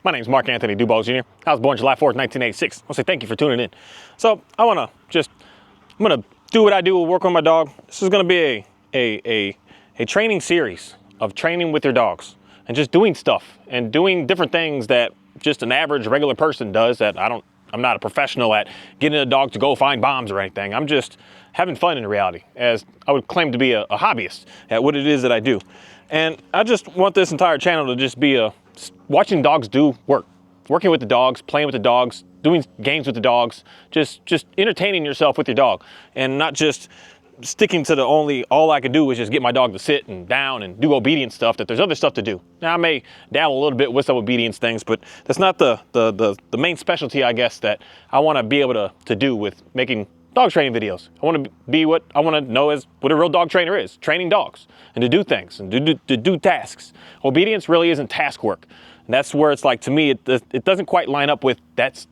My name is Mark Anthony Dubois Jr. I was born July 4th, 1986. I'll say thank you for tuning in. So I'm gonna do what I do, work on my dog. This is gonna be a training series of training with your dogs and just doing stuff and doing different things that just an average regular person does that I'm not a professional at getting a dog to go find bombs or anything. I'm just having fun in reality, as I would claim to be a hobbyist at what it is that I do. And I just want this entire channel to just be watching dogs do work, working with the dogs, playing with the dogs, doing games with the dogs, just entertaining yourself with your dog, and not just sticking to all I can do is just get my dog to sit and down and do obedience stuff, that there's other stuff to do. Now I may dabble a little bit with some obedience things, but that's not the main specialty, I guess, that I want to be able to do with making dog training videos. I want to be what I want to know as what a real dog trainer is, training dogs and to do things and to do tasks. Obedience really isn't task work. And that's where it's like, to me, it doesn't quite line up with that's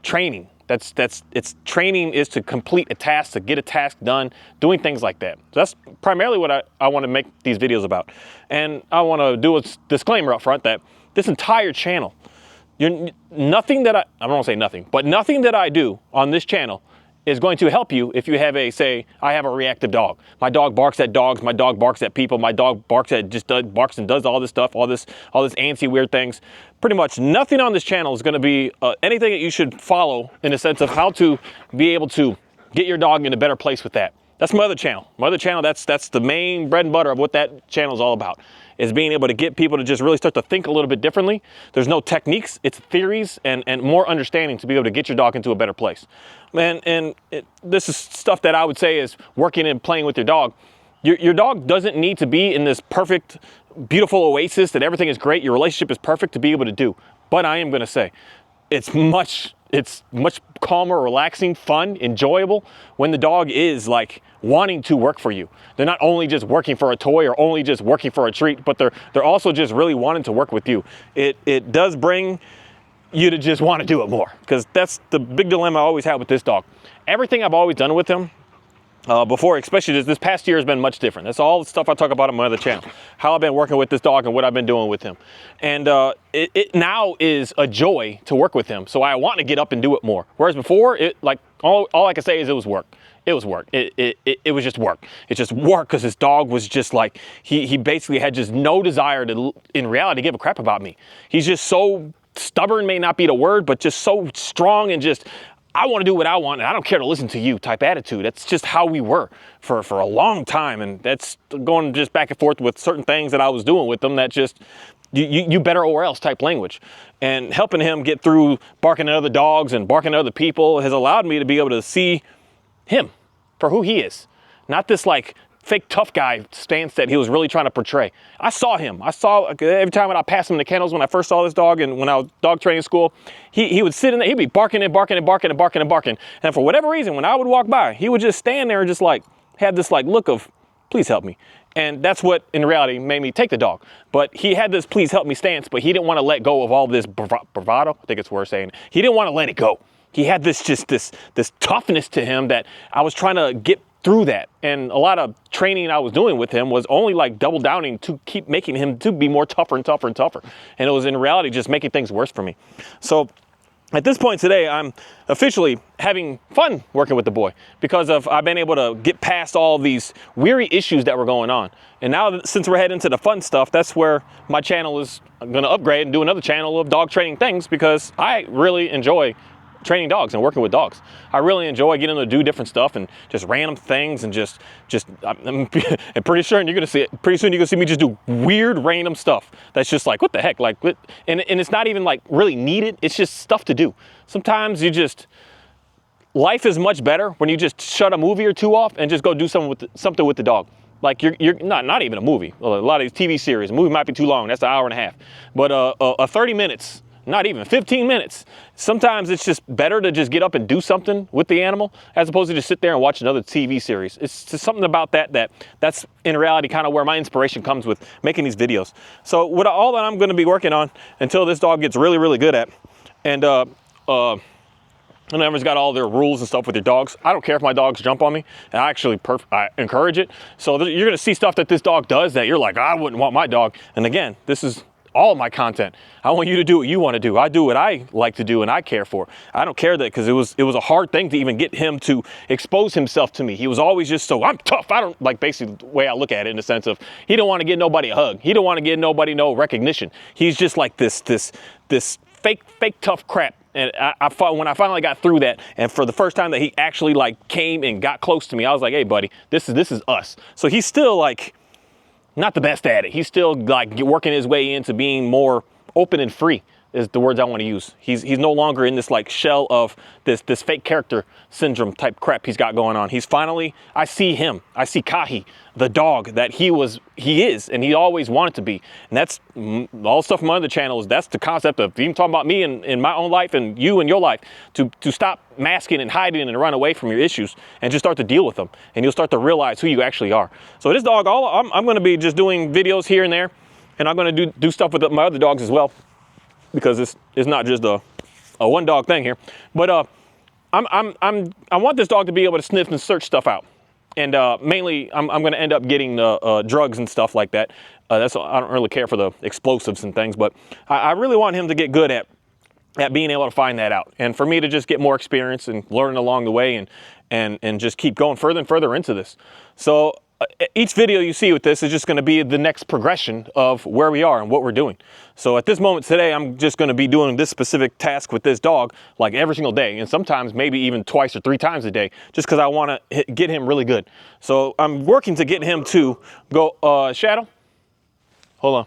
training. It's training is to complete a task, to get a task done, doing things like that. So that's primarily what I want to make these videos about. And I want to do a disclaimer up front that this entire channel, nothing that I don't want to say nothing, but nothing that I do on this channel is going to help you if you have say I have a reactive dog. My dog barks at dogs, my dog barks at people, my dog barks and does all this stuff, all this antsy weird things. Pretty much nothing on this channel is going to be anything that you should follow in the sense of how to be able to get your dog in a better place with that. That's my other channel. My other channel, that's the main bread and butter of what that channel is all about, is being able to get people to just really start to think a little bit differently. There's no techniques, it's theories and more understanding to be able to get your dog into a better place. This is stuff that I would say is working and playing with your dog. Your dog doesn't need to be in this perfect, beautiful oasis that everything is great, your relationship is perfect to be able to do. But I am gonna say, it's much calmer, relaxing, fun, enjoyable when the dog is like wanting to work for you. They're not only just working for a toy or only just working for a treat, but they're also just really wanting to work with you. It does bring you to just want to do it more, because that's the big dilemma I always had with this dog. Everything I've always done with him before, especially this past year, has been much different. That's all the stuff I talk about on my other channel, how I've been working with this dog and what I've been doing with him. And it now is a joy to work with him, so I want to get up and do it more. Whereas before, all I can say is it was work. It was work. It was just work. It's just work because this dog was just like, he basically had just no desire to, in reality, give a crap about me. He's just so stubborn, may not be the word, but just so strong and just, I want to do what I want and I don't care to listen to you type attitude. That's just how we were for a long time. And that's going just back and forth with certain things that I was doing with them, that just, you better or else type language. And helping him get through barking at other dogs and barking at other people has allowed me to be able to see him for who he is. Not this like fake tough guy stance that he was really trying to portray. I saw him. Every time when I passed him in the kennels, when I first saw this dog and when I was dog training school, he would sit in there, he'd be barking and barking and barking and barking and barking. And for whatever reason, when I would walk by, he would just stand there and just like have this like look of, please help me. And that's what in reality made me take the dog. But he had this please help me stance, but he didn't want to let go of all this bravado. I think it's worth saying. He didn't want to let it go. He had this toughness to him that I was trying to get through that. And a lot of training I was doing with him was only like double downing to keep making him to be more tougher and tougher and tougher. And it was in reality just making things worse for me. So at this point today, I'm officially having fun working with the boy because I've been able to get past all these weary issues that were going on. And now since we're heading into the fun stuff, that's where my channel is going to upgrade and do another channel of dog training things, because I really enjoy training dogs and working with dogs. I really enjoy getting them to do different stuff and just random things and I'm pretty sure you're gonna see it. Pretty soon you're gonna see me just do weird random stuff that's just like, what the heck? Like, and it's not even like really needed. It's just stuff to do. Sometimes life is much better when you just shut a movie or two off and just go do something with the dog. Like you're not even a movie. A lot of these TV series, a movie might be too long. That's an hour and a half. But 30 minutes, not even 15 minutes. Sometimes it's just better to just get up and do something with the animal as opposed to just sit there and watch another TV series. It's just something about that's in reality kind of where my inspiration comes with making these videos. So all that I'm going to be working on until this dog gets really, really good at, and everyone's got all their rules and stuff with your dogs. I don't care if my dogs jump on me, and I encourage it. So you're going to see stuff that this dog does that you're like, I wouldn't want my dog. And again, this is all my content. I want you to do what you want to do. I do what I like to do and I care for. I don't care that, because it was a hard thing to even get him to expose himself to me. He was always just so, I'm tough. I don't, like, basically the way I look at it, in the sense of, he don't want to give nobody a hug. He don't want to give nobody no recognition. He's just like this fake tough crap. And when I finally got through that, and for the first time that he actually like came and got close to me, I was like, hey buddy, this is us. So he's still like not the best at it. He's still like working his way into being more open and free, is the words I want to use. He's no longer in this like shell of this fake character syndrome type crap he's got going on. He's finally, I see Kahi, the dog that he is, and he always wanted to be. And that's all stuff from my other channels. That's the concept of even talking about me in my own life and you in your life, to stop masking and hiding and run away from your issues and just start to deal with them. And you'll start to realize who you actually are. So this dog, I'm going to be just doing videos here and there, and I'm going to do stuff with my other dogs as well, because it's not just a one dog thing here. But I want this dog to be able to sniff and search stuff out. And mainly, I'm going to end up getting drugs and stuff like that. I don't really care for the explosives and things, but I really want him to get good at being able to find that out. And for me to just get more experience and learn along the way, and just keep going further and further into this. So each video you see with this is just going to be the next progression of where we are and what we're doing. So at this moment today, I'm just going to be doing this specific task with this dog like every single day, and sometimes maybe even 2 or 3 times a day, just because I want to get him really good. So I'm working to get him to go, Shadow, hold on.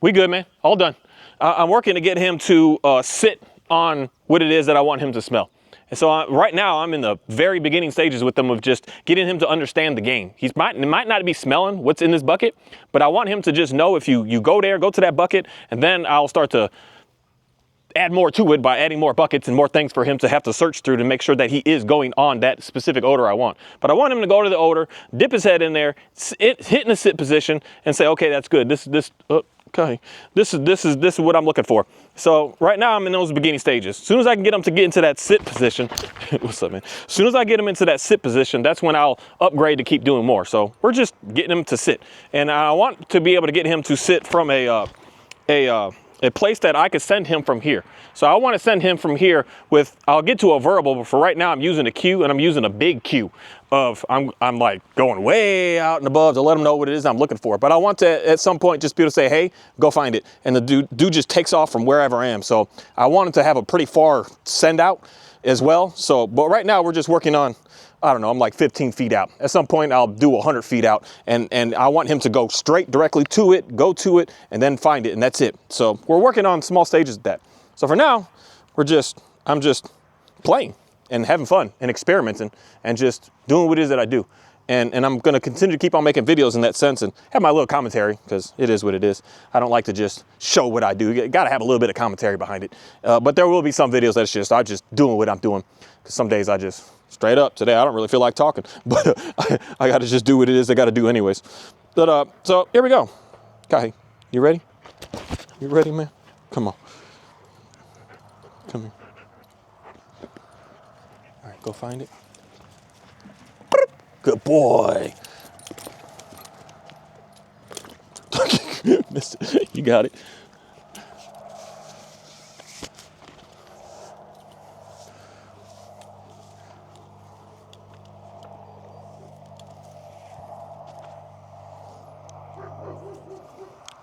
We good, man, all done. I'm working to get him to sit on what it is that I want him to smell. And so right now I'm in the very beginning stages with them of just getting him to understand the game. He might not be smelling what's in this bucket, but I want him to just know, if you go to that bucket, and then I'll start to add more to it by adding more buckets and more things for him to have to search through to make sure that he is going on that specific odor I want. But I want him to go to the odor, dip his head in there, hit in the sit position, and say, okay, that's good. Okay, this is what I'm looking for. So right now I'm in those beginning stages. As soon as I can get him to get into that sit position, what's up, man? As soon as I get him into that sit position, that's when I'll upgrade to keep doing more. So we're just getting him to sit, and I want to be able to get him to sit from a place that I could send him from here. So I want to send him from here with, I'll get to a verbal, but for right now I'm using a cue, and I'm using a big cue of, I'm like going way out and above to let him know what it is I'm looking for. But I want to at some point just be able to say, hey, go find it. And the dude just takes off from wherever I am. So I wanted to have a pretty far send out as well. So, but right now we're just working on, I don't know, I'm like 15 feet out. At some point I'll do 100 feet out, and I want him to go straight directly to it, go to it, and then find it, and that's it. So we're working on small stages of that. So for now, I'm just playing and having fun and experimenting and just doing what it is that I do. And I'm going to continue to keep on making videos in that sense and have my little commentary, because it is what it is. I don't like to just show what I do. You got to have a little bit of commentary behind it. But there will be some videos that's I'm just doing what I'm doing, because some days I just, straight up, today I don't really feel like talking, but I got to just do what it is I got to do anyways. But so here we go. Kahi, you ready? You ready, man? Come on. Come here. All right, go find it. Good boy. Missed it. You got it.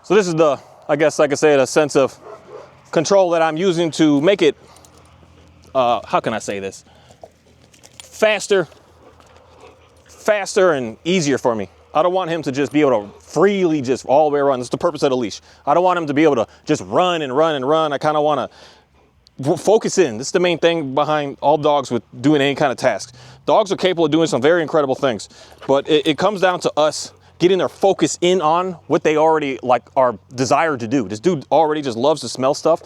So this is the, I guess, like I said, a sense of control that I'm using to make it, how can I say this? Faster and easier for me. I don't want him to just be able to freely just all the way run. That's the purpose of the leash. I don't want him to be able to just run and run and run. I kind of want to focus in. This is the main thing behind all dogs with doing any kind of task. Dogs are capable of doing some very incredible things, but it comes down to us getting their focus in on what they already like are desired to do. This dude already just loves to smell stuff.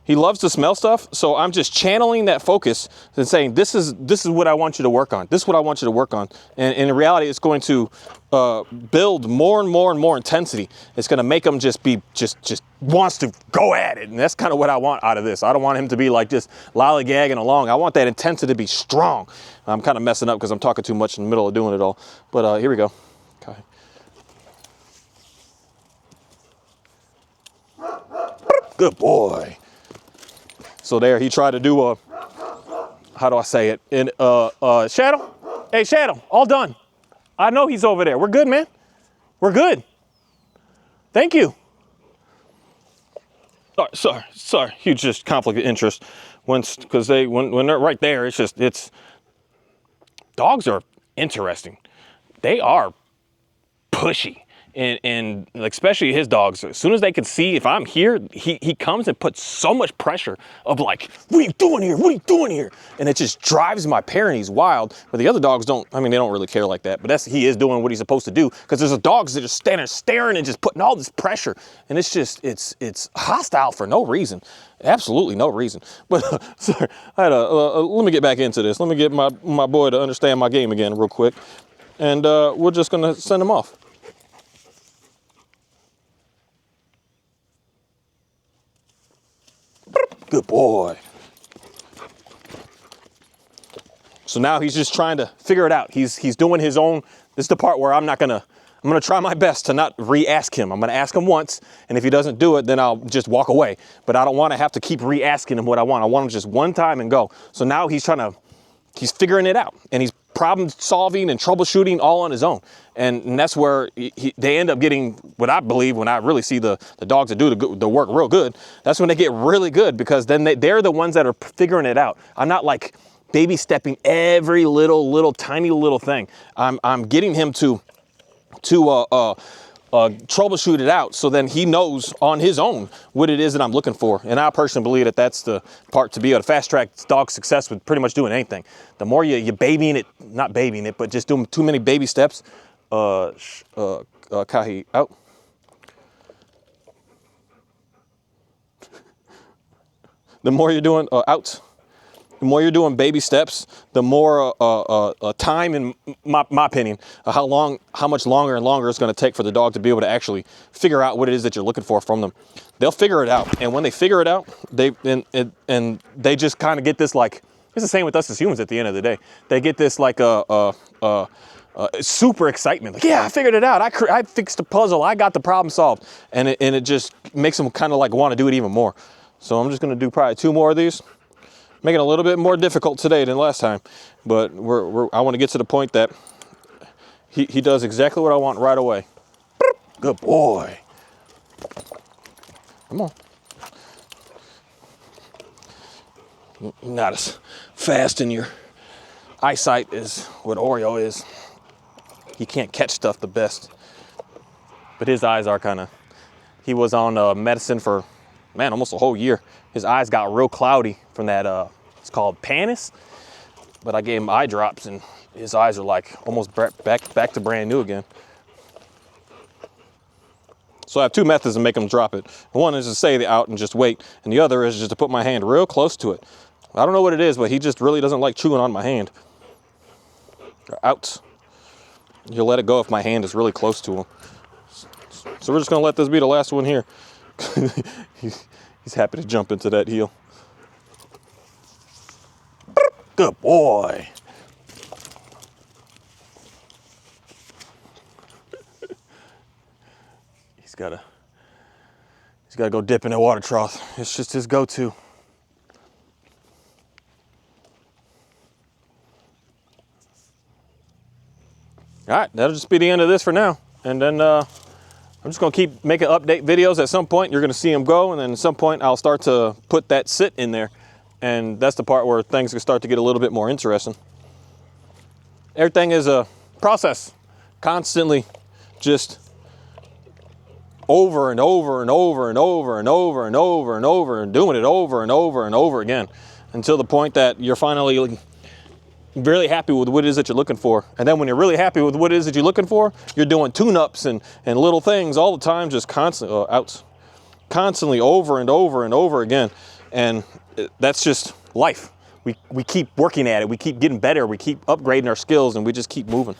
He loves to smell stuff, so I'm just channeling that focus and saying, this is what I want you to work on. This is what I want you to work on. And in reality, it's going to build more and more and more intensity. It's going to make him just wants to go at it. And that's kind of what I want out of this. I don't want him to be like just lollygagging along. I want that intensity to be strong. I'm kind of messing up because I'm talking too much in the middle of doing it all. But here we go. Okay. Good boy. So there, he tried to do a, how do I say it? In Shadow? Hey, Shadow, all done. I know he's over there. We're good, man. We're good. Thank you. Sorry. Huge just conflict of interest. Because when they're right there, it's dogs are interesting. They are pushy. And especially his dogs, as soon as they can see if I'm here, he comes and puts so much pressure of like, what are you doing here? What are you doing here? And it just drives my Pyrenees wild. But the other dogs don't, I mean, they don't really care like that. But he is doing what he's supposed to do, because there's dogs that are standing staring and just putting all this pressure. And it's just, it's hostile for no reason. Absolutely no reason. But sorry, let me get back into this. Let me get my boy to understand my game again real quick. And we're just gonna send him off. Good boy. So now he's just trying to figure it out. He's doing his own. This is the part where I'm gonna try my best to not re-ask him. I'm gonna ask him once, and if he doesn't do it, then I'll just walk away. But I don't want to have to keep re-asking him what I want. I want him just one time and go. So now he's figuring it out, and he's problem solving and troubleshooting all on his own. And that's where they end up getting, what I believe, when I really see the dogs that do the work real good, that's when they get really good, because then they're the ones that are figuring it out. I'm not like baby stepping every little tiny little thing. I'm getting him to troubleshoot it out, so then he knows on his own what it is that I'm looking for. And I personally believe that that's the part to be able to fast track dog success with pretty much doing anything. The more you babying it, not babying it, but just doing too many baby steps. Kahi, out. The more you're doing, out. The more you're doing baby steps, the more time, in my opinion, how much longer and longer it's going to take for the dog to be able to actually figure out what it is that you're looking for from them. They'll figure it out, and when they figure it out, they just kind of get this, like, it's the same with us as humans at the end of the day. They get this like super excitement, like, yeah, I figured it out. I fixed the puzzle. I got the problem solved, and it just makes them kind of like want to do it even more. So I'm just going to do probably 2 more of these. Making it a little bit more difficult today than last time, but I want to get to the point that he does exactly what I want right away. Good boy. Come on. Not as fast in your eyesight as what Oreo is. He can't catch stuff the best, but his eyes are kind of, he was on medicine for, man, almost a whole year. His eyes got real cloudy from that, it's called Panis, but I gave him eye drops and his eyes are like almost back to brand new again. So I have 2 methods to make him drop it. One is to say the out and just wait, and the other is just to put my hand real close to it. I don't know what it is, but he just really doesn't like chewing on my hand. Out. He'll let it go if my hand is really close to him. So we're just gonna let this be the last one here. He's happy to jump into that heel. Good boy. He's gotta go dip in that water trough. It's just his go-to. All right, that'll just be the end of this for now. And then I'm just gonna keep making update videos. At some point, you're gonna see them go, and then at some point, I'll start to put that sit in there. And that's the part where things can start to get a little bit more interesting. Everything is a process, constantly just over and over and over and over and over and over and over and doing it over and over and over again until the point that you're finally really happy with what it is that you're looking for. And then when you're really happy with what it is that you're looking for, you're doing tune-ups and little things all the time, just constantly over and over and over again. And that's just life. We keep working at it. We keep getting better. We keep upgrading our skills, and we just keep moving.